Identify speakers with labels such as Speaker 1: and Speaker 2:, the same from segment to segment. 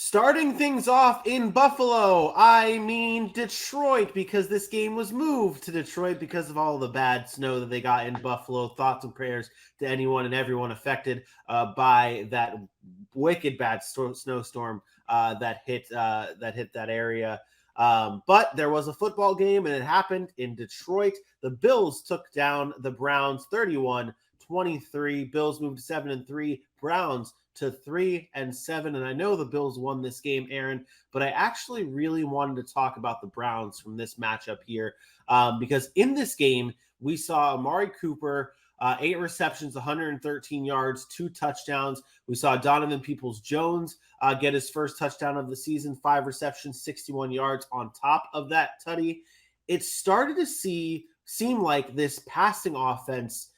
Speaker 1: Starting things off in Buffalo, I mean Detroit, because this game was moved to Detroit because of all the bad snow that they got in Buffalo. Thoughts and prayers to anyone and everyone affected by that wicked bad snowstorm that hit that area. But there was a football game, and it happened in Detroit. The Bills took down the Browns 31-23. Bills moved to 7-3. Browns to 3-7. And I know the Bills won this game, Aaron, but I actually really wanted to talk about the Browns from this matchup here because in this game, we saw Amari Cooper, 8 receptions, 113 yards, 2 touchdowns. We saw Donovan Peoples-Jones get his first touchdown of the season, 5 receptions, 61 yards on top of that tutty. It started to seem like this passing offense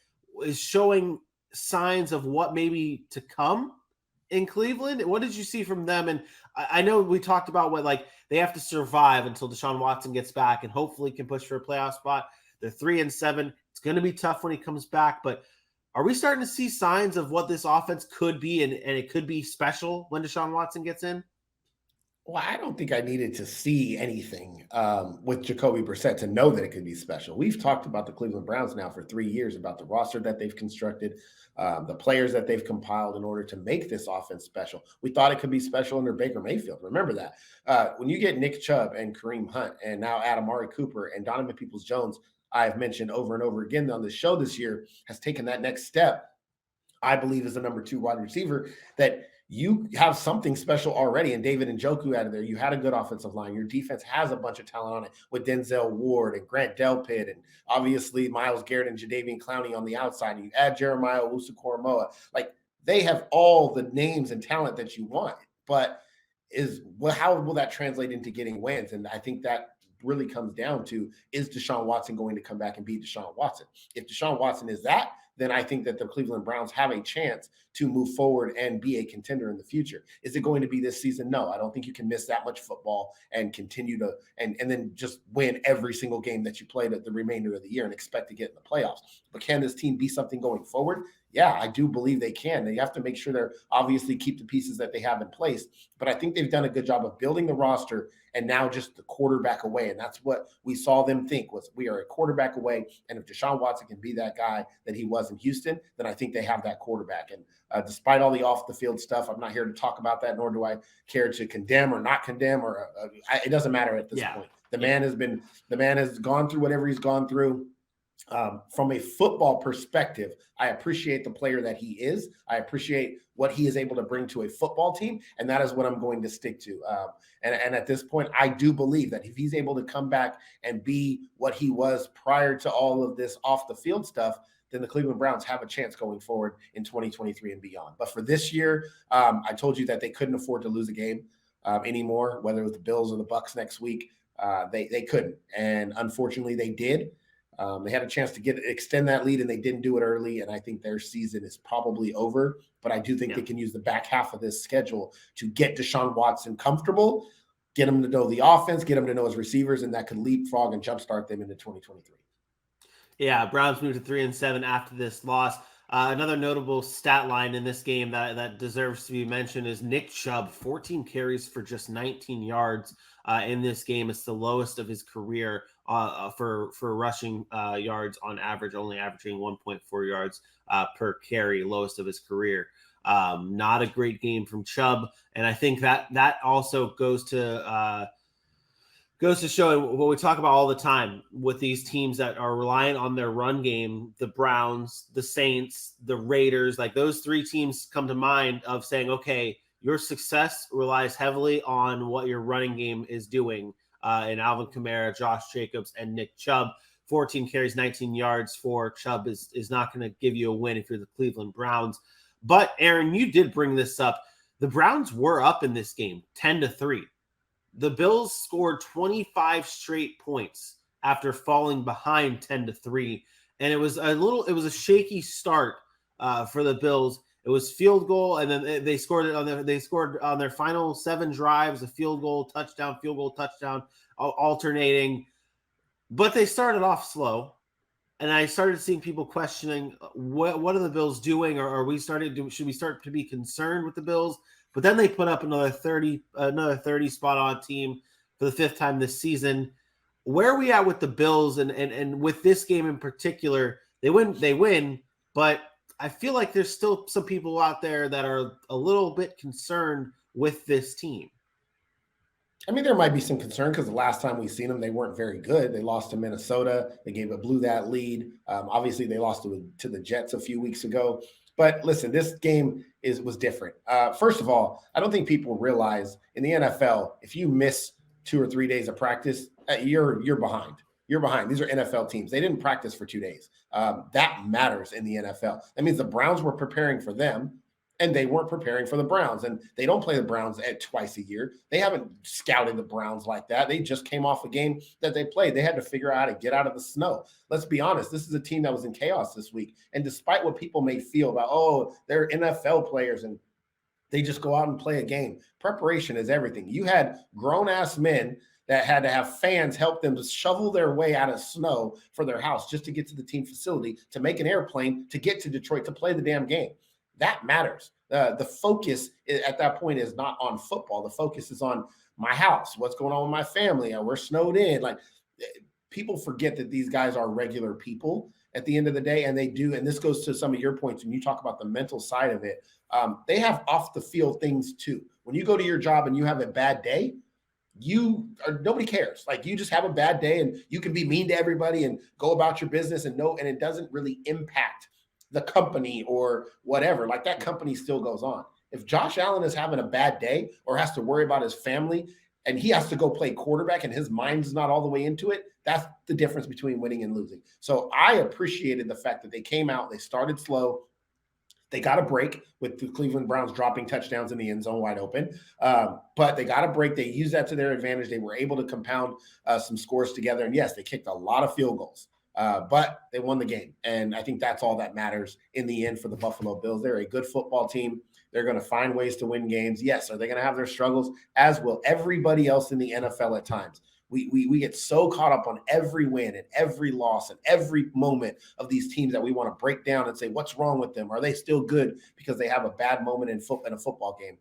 Speaker 1: is showing signs of what maybe to come in Cleveland. What did you see from them? And I know we talked about what they have to survive until Deshaun Watson gets back and hopefully can push for a playoff spot. They're 3-7. It's going to be tough when he comes back, but are we starting to see signs of what this offense could be, and it could be special when Deshaun Watson gets in?
Speaker 2: Well, I don't think I needed to see anything with Jacoby Brissett to know that it could be special. We've talked about the Cleveland Browns now for 3 years, about the roster that they've constructed, the players that they've compiled in order to make this offense special. We thought it could be special under Baker Mayfield. Remember that. When you get Nick Chubb and Kareem Hunt and now Amari Cooper and Donovan Peoples-Jones, I've mentioned over and over again on the show this year, has taken that next step, I believe, is the number 2 wide receiver, that you have something special already. And David Njoku out of there, you had a good offensive line. Your defense has a bunch of talent on it with Denzel Ward and Grant Delpit and obviously Myles Garrett and Jadeveon Clowney on the outside. And you add Jeremiah Owusu-Koramoah. Like, they have all the names and talent that you want. But how will that translate into getting wins? And I think that really comes down to, is Deshaun Watson going to come back and beat Deshaun Watson? If Deshaun Watson is that, then I think that the Cleveland Browns have a chance to move forward and be a contender in the future. Is it going to be this season? No, I don't think you can miss that much football and continue to and then just win every single game that you played at the remainder of the year and expect to get in the playoffs. But can this team be something going forward? Yeah, I do believe they can. They have to make sure they're obviously keep the pieces that they have in place. But I think they've done a good job of building the roster and now just the quarterback away. And that's what we saw them think, was we are a quarterback away. And if Deshaun Watson can be that guy that he was in Houston, then I think they have that quarterback. And despite all the off the field stuff, I'm not here to talk about that, nor do I care to condemn or not condemn, or it doesn't matter at this point. The man has gone through whatever he's gone through. From a football perspective, I appreciate the player that he is. I appreciate what he is able to bring to a football team, and that is what I'm going to stick to. And at this point, I do believe that if he's able to come back and be what he was prior to all of this off the field stuff, then the Cleveland Browns have a chance going forward in 2023 and beyond. But for this year, I told you that they couldn't afford to lose a game anymore, whether it was the Bills or the Bucs next week. They couldn't, and unfortunately, they did. They had a chance to extend that lead, and they didn't do it early, and I think their season is probably over. But I do think they can use the back half of this schedule to get Deshaun Watson comfortable, get him to know the offense, get him to know his receivers, and that could leapfrog and jumpstart them into 2023.
Speaker 1: Yeah, Browns moved to 3-7 after this loss. Another notable stat line in this game that deserves to be mentioned is Nick Chubb, 14 carries for just 19 yards in this game. It's the lowest of his career for rushing yards on average, only averaging 1.4 yards per carry, lowest of his career. Not a great game from Chubb, and I think that also goes to show what we talk about all the time with these teams that are reliant on their run game. The Browns, the Saints, the Raiders, like those 3 teams come to mind of saying, okay, your success relies heavily on what your running game is doing. And Alvin Kamara, Josh Jacobs, and Nick Chubb. 14 carries, 19 yards for Chubb is not going to give you a win if you're the Cleveland Browns. But Aaron, you did bring this up. The Browns were up in this game 10-3. The Bills scored 25 straight points after falling behind 10-3. And it was a shaky start for the Bills. It was field goal, and then they scored on their final 7 drives, a field goal, touchdown, alternating. But they started off slow, and I started seeing people questioning what are the Bills doing, or should we start to be concerned with the Bills? but then they put up another 30 spot on team for the 5th time this season. Where are we at with the Bills and with this game in particular? They win, but I feel like there's still some people out there that are a little bit concerned with this team.
Speaker 2: I mean, there might be some concern because the last time we seen them, they weren't very good. They lost to Minnesota. They blew that lead. Obviously, they lost to the Jets a few weeks ago. But listen, this game was different. First of all, I don't think people realize in the NFL, if you miss 2 or 3 days of practice, you're behind. You're behind. These are NFL teams. They didn't practice for 2 days. That matters in the NFL. That means the Browns were preparing for them, and they weren't preparing for the Browns. And they don't play the Browns twice a year. They haven't scouted the Browns like that. They just came off a game that they played. They had to figure out how to get out of the snow. Let's be honest. This is a team that was in chaos this week. And despite what people may feel about, oh, they're NFL players and they just go out and play a game, preparation is everything. You had grown-ass men that had to have fans help them to shovel their way out of snow for their house just to get to the team facility, to make an airplane, to get to Detroit, to play the damn game. That matters. The focus at that point is not on football. The focus is on my house. What's going on with my family? We're snowed in. Like, people forget that these guys are regular people at the end of the day, and they do. And this goes to some of your points when you talk about the mental side of it. They have off the field things too. When you go to your job and you have a bad day, nobody cares. Like, you just have a bad day and you can be mean to everybody and go about your business and it doesn't really impact the company or whatever. Like, that company still goes on. If Josh Allen is having a bad day or has to worry about his family and he has to go play quarterback and his mind's not all the way into it, that's the difference between winning and losing. So I appreciated the fact that they came out, they started slow. They got a break with the Cleveland Browns dropping touchdowns in the end zone wide open. But they got a break. They used that to their advantage. They were able to compound some scores together. And yes, they kicked a lot of field goals. But they won the game. And I think that's all that matters in the end for the Buffalo Bills. They're a good football team. They're going to find ways to win games. Yes. Are they going to have their struggles? As will everybody else in the NFL at times. We get so caught up on every win and every loss and every moment of these teams that we want to break down and say, what's wrong with them? Are they still good because they have a bad moment in a football game?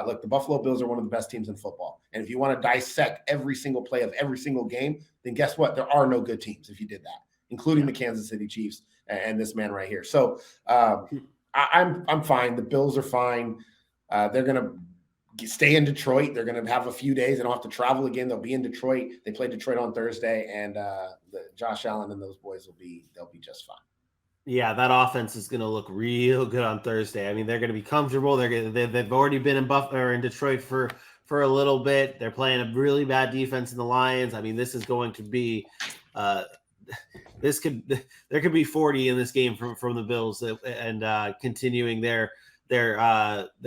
Speaker 2: Look, the Buffalo Bills are one of the best teams in football. And if you want to dissect every single play of every single game, then guess what? There are no good teams if you did that, including the Kansas City Chiefs and this man right here. So I'm fine. The Bills are fine. They're going to stay in Detroit. They're going to have a few days. They don't have to travel again. They'll be in Detroit. They play Detroit on Thursday, and Josh Allen and those boys they'll be just fine.
Speaker 1: Yeah, that offense is going to look real good on Thursday. I mean, they're going to be comfortable. They've already been in Detroit for a little bit. They're playing a really bad defense in the Lions. I mean, this is going to be there could be 40 in this game from the Bills and continuing their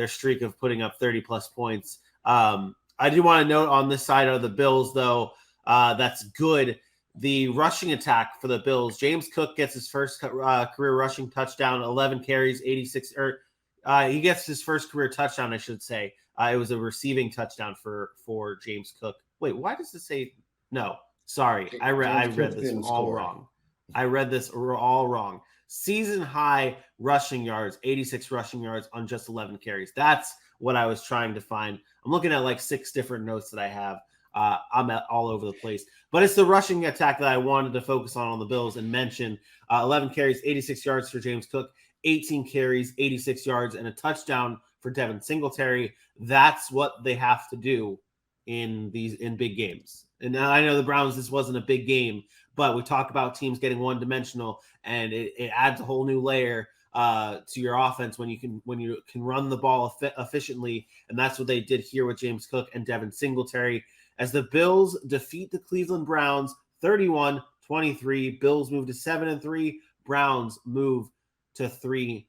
Speaker 1: streak of putting up 30 plus points. I do want to note on this side of the Bills, though, that's good. The rushing attack for the Bills, James Cook gets his first career rushing touchdown, 11 carries, 86, he gets his first career touchdown, I should say. It was a receiving touchdown for James Cook. Wait, why does it say no? Sorry, I read this all wrong. I read this all wrong. Season high rushing yards, 86 rushing yards on just 11 carries. That's what I was trying to find. I'm looking at like 6 different notes that I have. I'm all over the place. But it's the rushing attack that I wanted to focus on the Bills and mention. 11 carries, 86 yards for James Cook, 18 carries, 86 yards, and a touchdown for Devin Singletary. That's what they have to do in big games. And now I know the Browns, this wasn't a big game, but we talk about teams getting one-dimensional, and it adds a whole new layer to your offense when you can run the ball efficiently, and that's what they did here with James Cook and Devin Singletary. As the Bills defeat the Cleveland Browns 31-23, Bills move to 7-3, Browns move to 3-7.